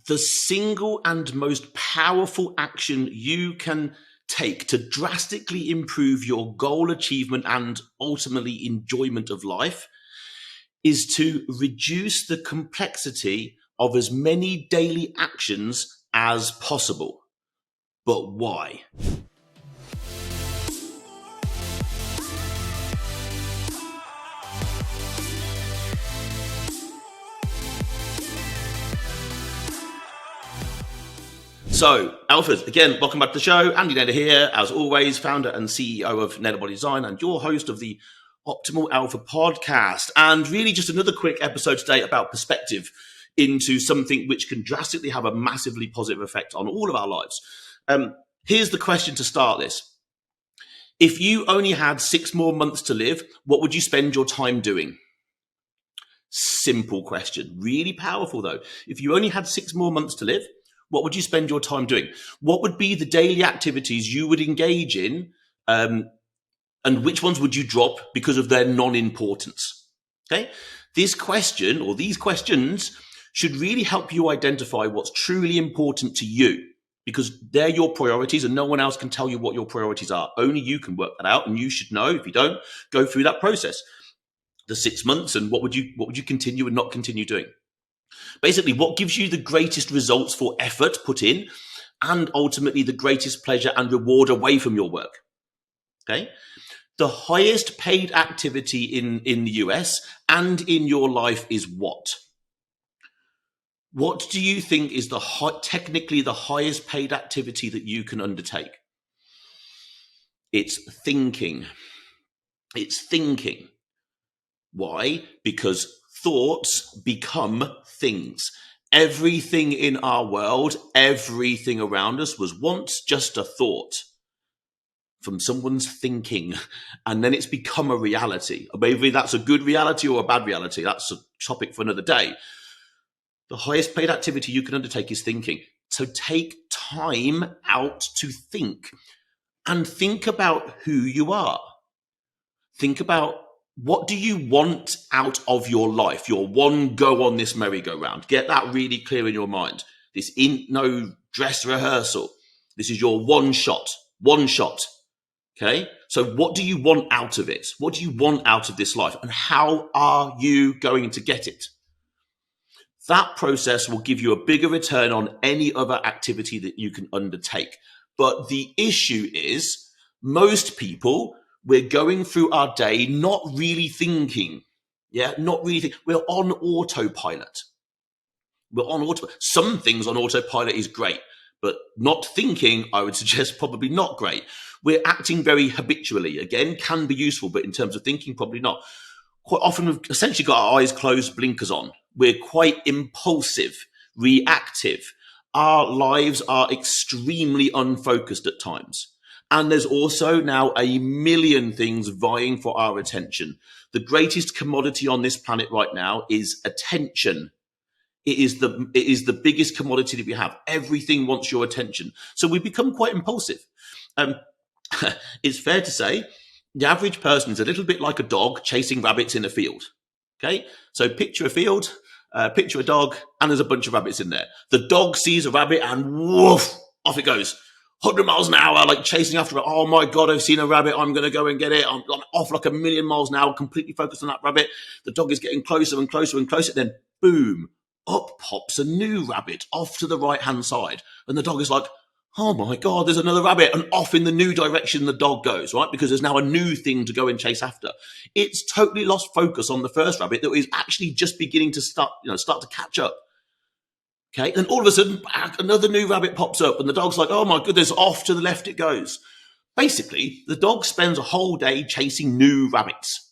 the single and most powerful action you can take to drastically improve your goal achievement and ultimately enjoyment of life is to reduce the complexity of as many daily actions as possible. But why? So, Alphas, again, welcome back to the show. Andy Naylor here, as always, founder and CEO of Naylor Body Design and your host of the Optimal Alpha podcast. And really just another quick episode today about perspective into something which can drastically have a massively positive effect on all of our lives. Here's the question to start this. If you only had 6 more months to live, what would you spend your time doing? Simple question. Really powerful though. If you only had 6 more months to live, what would you spend your time doing? What would be the daily activities you would engage in? And which ones would you drop because of their non-importance? Okay. This question or these questions should really help you identify what's truly important to you, because they're your priorities and no one else can tell you what your priorities are. Only you can work that out, and you should know. If you don't, go through that process. The 6 months, and what would you continue and not continue doing? Basically, what gives you the greatest results for effort put in and ultimately the greatest pleasure and reward away from your work? Okay. The highest paid activity in the US and in your life is what? What do you think is technically the highest paid activity that you can undertake? It's thinking. It's thinking. Why? Because thoughts become things. Everything in our world, everything around us was once just a thought from someone's thinking, and then it's become a reality. Maybe that's a good reality or a bad reality. That's a topic for another day. The highest paid activity you can undertake is thinking. So take time out to think, and think about who you are. Think about, what do you want out of your life? Your one go on this merry-go-round. Get that really clear in your mind. This ain't no dress rehearsal. This is your one shot. One shot. Okay? So what do you want out of it? What do you want out of this life? And how are you going to get it? That process will give you a bigger return on any other activity that you can undertake. But the issue is, most people, we're going through our day not really thinking. Yeah, not really thinking. We're on autopilot. We're on autopilot. Some things on autopilot is great, but not thinking, I would suggest, probably not great. We're acting very habitually. Again, can be useful, but in terms of thinking, probably not. Quite often, we've essentially got our eyes closed, blinkers on. We're quite impulsive, reactive. Our lives are extremely unfocused at times. And there's also now a million things vying for our attention. The greatest commodity on this planet right now is attention. It is the biggest commodity that we have. Everything wants your attention. So we become quite impulsive. It's fair to say the average person is a little bit like a dog chasing rabbits in a field. Okay, so picture a field, picture a dog, and there's a bunch of rabbits in there. The dog sees a rabbit and woof, off it goes. 100 miles an hour, like chasing after it. Oh my God, I've seen a rabbit. I'm going to go and get it. I'm off like 1,000,000 miles an hour, completely focused on that rabbit. The dog is getting closer and closer and closer. Then boom, up pops a new rabbit off to the right-hand side. And the dog is like, oh my God, there's another rabbit. And off in the new direction the dog goes, right? Because there's now a new thing to go and chase after. It's totally lost focus on the first rabbit that is actually just beginning to start to catch up. Okay, then all of a sudden, another new rabbit pops up and the dog's like, oh my goodness, off to the left it goes. Basically, the dog spends a whole day chasing new rabbits,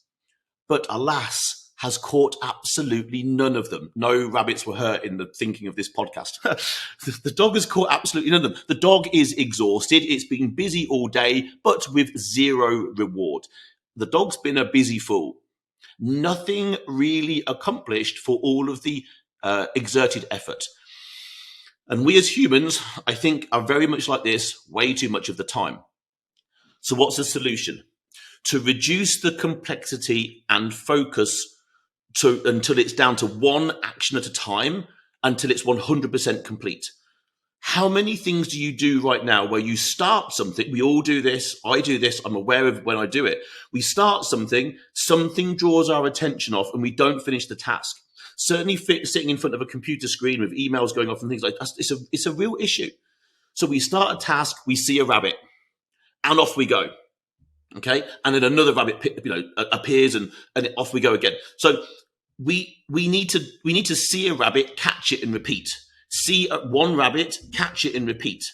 but alas, has caught absolutely none of them. No rabbits were hurt in the thinking of this podcast. The dog has caught absolutely none of them. The dog is exhausted. It's been busy all day, but with zero reward. The dog's been a busy fool. Nothing really accomplished for all of the exerted effort. And we as humans, I think, are very much like this way too much of the time. So what's the solution? To reduce the complexity and focus until it's down to one action at a time until it's 100% complete. How many things do you do right now where you start something? We all do this. I do this. I'm aware of when I do it. We start something draws our attention off, and we don't finish the task. Certainly sitting in front of a computer screen with emails going off and things like that, it's a real issue. So we start a task, we see a rabbit, and off we go. Okay, and then another rabbit, appears, and off we go again. So we need to see a rabbit, catch it, and repeat. See one rabbit, catch it, and repeat.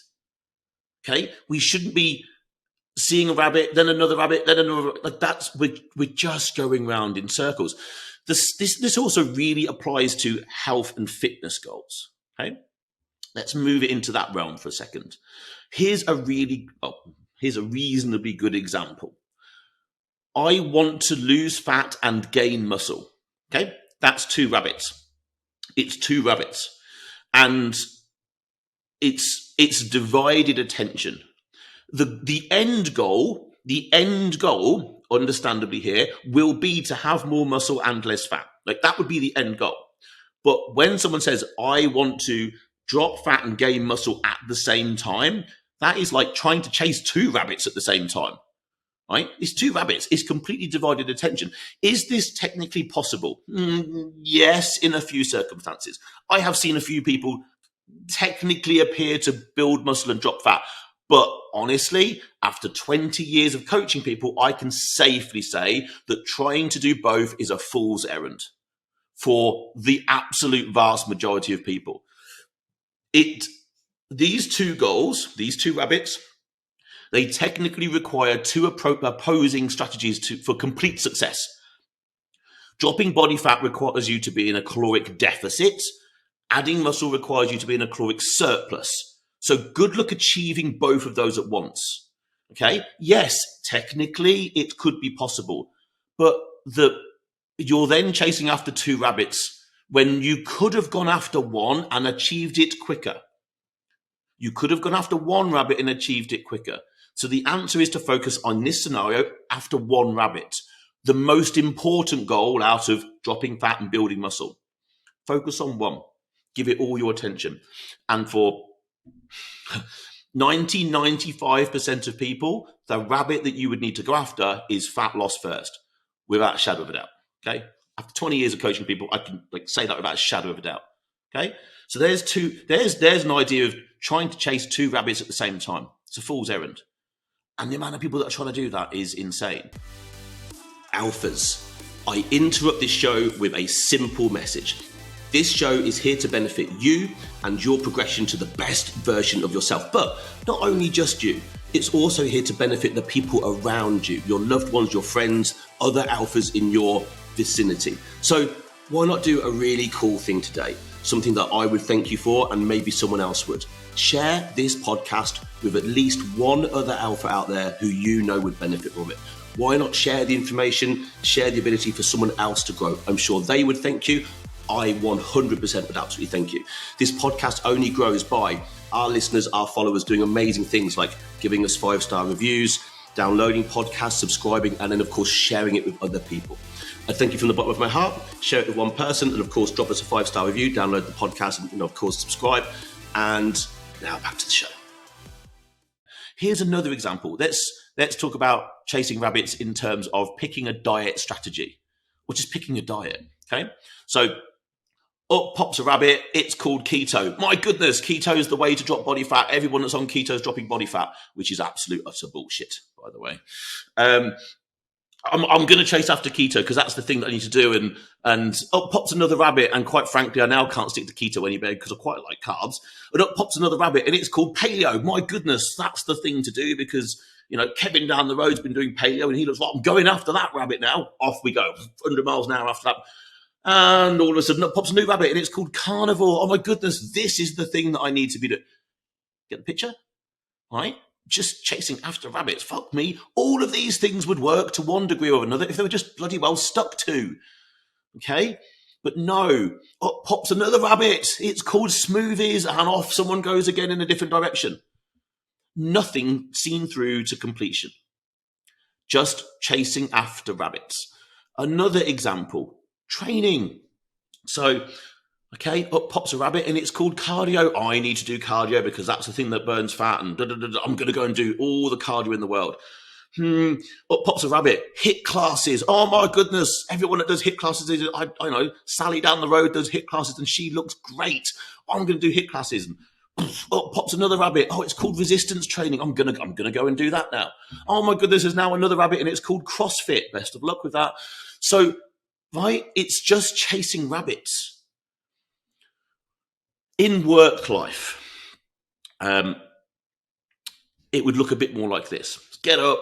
Okay, we shouldn't be seeing a rabbit, then another rabbit, then another. Like that's we're just going round in circles. This also really applies to health and fitness goals. Okay, let's move it into that realm for a second. Here's a reasonably good example. I want to lose fat and gain muscle. Okay, that's 2 rabbits. It's 2 rabbits. And it's divided attention. The end goal, understandably here, will be to have more muscle and less fat. Like that would be the end goal. But when someone says, I want to drop fat and gain muscle at the same time, that is like trying to chase 2 rabbits at the same time. Right? It's 2 rabbits. It's completely divided attention. Is this technically possible? Yes, in a few circumstances. I have seen a few people technically appear to build muscle and drop fat. But honestly, after 20 years of coaching people, I can safely say that trying to do both is a fool's errand for the absolute vast majority of people. These 2 goals, these 2 rabbits, they technically require 2 opposing strategies for complete success. Dropping body fat requires you to be in a caloric deficit. Adding muscle requires you to be in a caloric surplus. So good luck achieving both of those at once. Okay? Yes, technically it could be possible, but you're then chasing after 2 rabbits when you could have gone after one and achieved it quicker. You could have gone after 1 rabbit and achieved it quicker. So the answer is to focus on this scenario after 1 rabbit, the most important goal out of dropping fat and building muscle. Focus on 1. Give it all your attention. And for 95% of people, the rabbit that you would need to go after is fat loss first, without a shadow of a doubt. Okay? After 20 years of coaching people, I can say that without a shadow of a doubt. Okay? So there's an idea of trying to chase 2 rabbits at the same time. It's a fool's errand. And the amount of people that are trying to do that is insane. Alphas, I interrupt this show with a simple message. This show is here to benefit you and your progression to the best version of yourself. But not only just you, it's also here to benefit the people around you, your loved ones, your friends, other alphas in your vicinity. So why not do a really cool thing today? Something that I would thank you for, and maybe someone else would. Share this podcast with at least 1 other alpha out there who you know would benefit from it. Why not share the information, share the ability for someone else to grow? I'm sure they would thank you. I 100% would absolutely thank you. This podcast only grows by our listeners, our followers doing amazing things like giving us 5-star reviews, downloading podcasts, subscribing, and then of course sharing it with other people. I thank you from the bottom of my heart. Share it with 1 person, and of course drop us a 5-star review, download the podcast, and of course subscribe. And now back to the show. Here's another example. Let's talk about chasing rabbits in terms of picking a diet strategy, or just picking a diet. Okay, so up pops a rabbit. It's called keto. My goodness, keto is the way to drop body fat. Everyone that's on keto is dropping body fat, which is absolute utter bullshit, by the way. I'm going to chase after keto because that's the thing that I need to do. And up pops another rabbit. And quite frankly, I now can't stick to keto anymore because I quite like carbs. And up pops another rabbit, and it's called paleo. My goodness, that's the thing to do because, Kevin down the road's been doing paleo, and he looks like, I'm going after that rabbit now. Off we go, 100 miles an hour after that. And all of a sudden up pops a new rabbit, and it's called carnivore. Oh my goodness, this is the thing that I need to be doing. Get the picture? Right? Just chasing after rabbits. Fuck me. All of these things would work to one degree or another if they were just bloody well stuck to. Okay? But no. Up pops another rabbit. It's called smoothies, and off someone goes again in a different direction. Nothing seen through to completion. Just chasing after rabbits. Another example. Training. So Okay, up pops a rabbit and it's called cardio. I need to do cardio because that's the thing that burns fat, and I'm going to go and do all the cardio in the world. Up pops a rabbit. HIIT classes. Oh my goodness! Everyone that does HIIT classes, I know Sally down the road does HIIT classes, and she looks great. I'm going to do HIIT classes. And up pops another rabbit. Oh, it's called resistance training. I'm gonna go and do that now. Oh my goodness! There's now another rabbit, and it's called CrossFit. Best of luck with that. So, right, it's just chasing rabbits. In work life, it would look a bit more like this. Get up,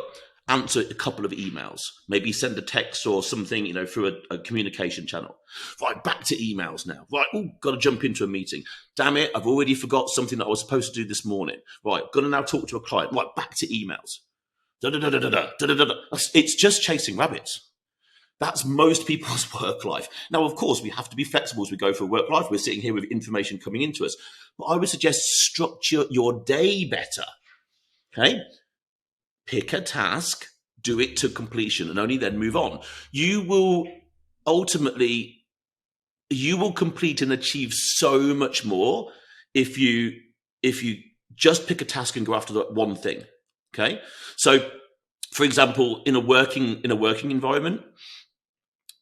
answer a couple of emails, maybe send a text or something, through a communication channel. Right, back to emails now. Right, got to jump into a meeting. Damn it, I've already forgot something that I was supposed to do this morning. Right, got to now talk to a client. Right, back to emails. It's just chasing rabbits. That's most people's work life. Now, of course, we have to be flexible as we go through work life. We're sitting here with information coming into us. But I would suggest structure your day better. Okay? Pick a task, do it to completion, and only then move on. You will complete and achieve so much more if you just pick a task and go after that one thing. Okay? So, for example, in a working environment,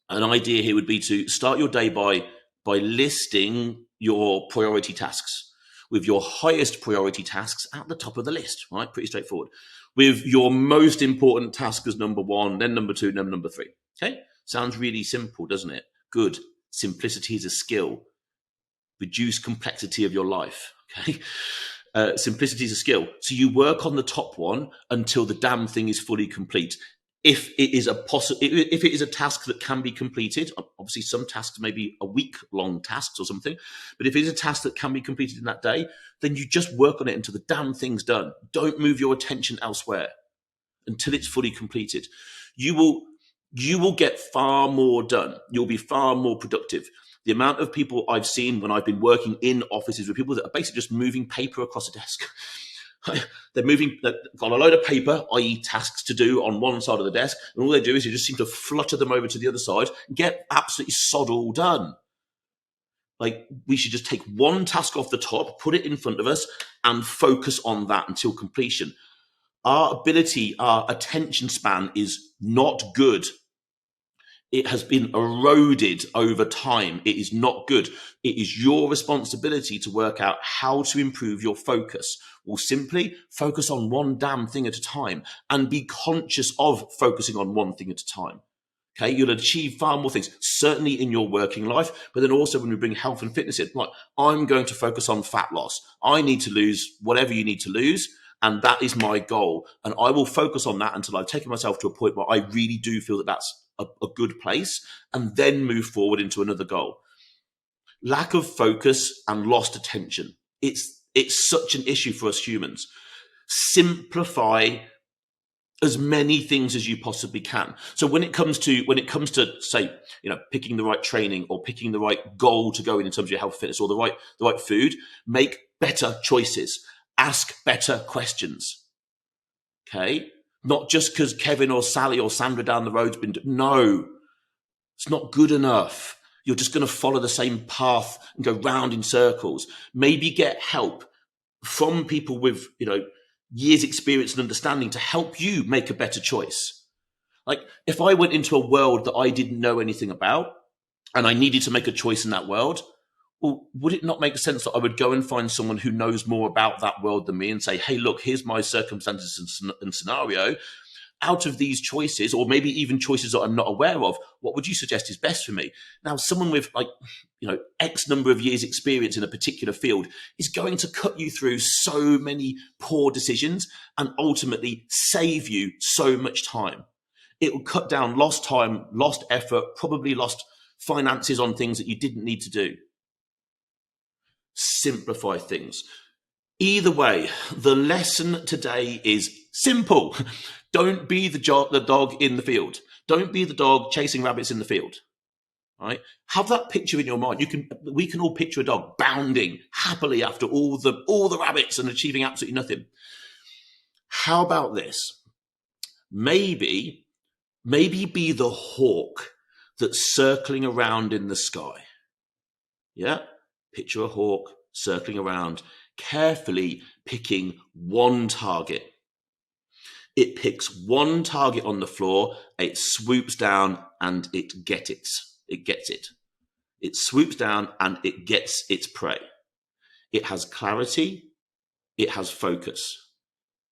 an idea here would be to start your day by listing your priority tasks, with your highest priority tasks at the top of the list, right? Pretty straightforward. With your most important task as number one, then number two, then number three. Okay? Sounds really simple, doesn't it? Good. Simplicity is a skill. Reduce complexity of your life. Okay? Simplicity is a skill. So you work on the top one until the damn thing is fully complete. If it is a task that can be completed, obviously some tasks may be a week-long tasks or something, but if it is a task that can be completed in that day, then you just work on it until the damn thing's done. Don't move your attention elsewhere until it's fully completed. You will get far more done. You'll be far more productive. The amount of people I've seen when I've been working in offices with people that are basically just moving paper across a desk. They've got a load of paper, i.e. tasks to do on one side of the desk, and all they do is you just seem to flutter them over to the other side and get absolutely sod all done. Like, we should just take one task off the top, put it in front of us, and focus on that until completion. Our attention span is not good. It has been eroded over time. It is not good. It is your responsibility to work out how to improve your focus. Or simply focus on one damn thing at a time and be conscious of focusing on one thing at a time. Okay, you'll achieve far more things, certainly in your working life, but then also when we bring health and fitness in. Like, I'm going to focus on fat loss. I need to lose whatever you need to lose, and that is my goal. And I will focus on that until I've taken myself to a point where I really do feel that that's a good place, and then move forward into another goal. Lack of focus and lost attention. It's such an issue for us humans. Simplify as many things as you possibly can. So when it comes to say, picking the right training or picking the right goal to go in terms of your health, fitness, or the right food, make better choices. Ask better questions. Okay? Not just because Kevin or Sally or Sandra down the road's been no, it's not good enough. You're just going to follow the same path and go round in circles. Maybe get help from people with, years experience and understanding to help you make a better choice. Like, if I went into a world that I didn't know anything about and I needed to make a choice in that world, well, would it not make sense that I would go and find someone who knows more about that world than me and say, hey, look, here's my circumstances and scenario. Out of these choices, or maybe even choices that I'm not aware of, what would you suggest is best for me? Now, someone with X number of years experience in a particular field is going to cut you through so many poor decisions and ultimately save you so much time. It will cut down lost time, lost effort, probably lost finances on things that you didn't need to do. Simplify things. Either way, the lesson today is simple. Don't be the dog in the field. Don't be the dog chasing rabbits in the field. Right? Have that picture in your mind. We can all picture a dog bounding happily after all the rabbits and achieving absolutely nothing. How about this? Maybe be the hawk that's circling around in the sky. Yeah? Picture a hawk circling around, carefully picking one target. It picks one target on the floor, it swoops down and it gets it. It gets it. It swoops down and it gets its prey. It has clarity, it has focus,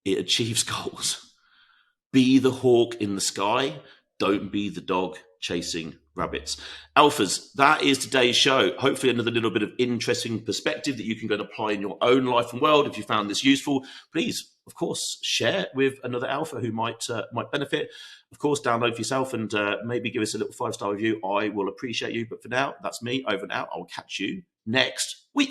it achieves goals. Be the hawk in the sky, don't be the dog chasing rabbits. Alphas, that is today's show. Hopefully another little bit of interesting perspective that you can go and apply in your own life and world. If you found this useful, please, of course, share with another alpha who might benefit. Of course, download for yourself and maybe give us a little 5-star review. I will appreciate you. But for now, that's me, over and out. I'll catch you next week.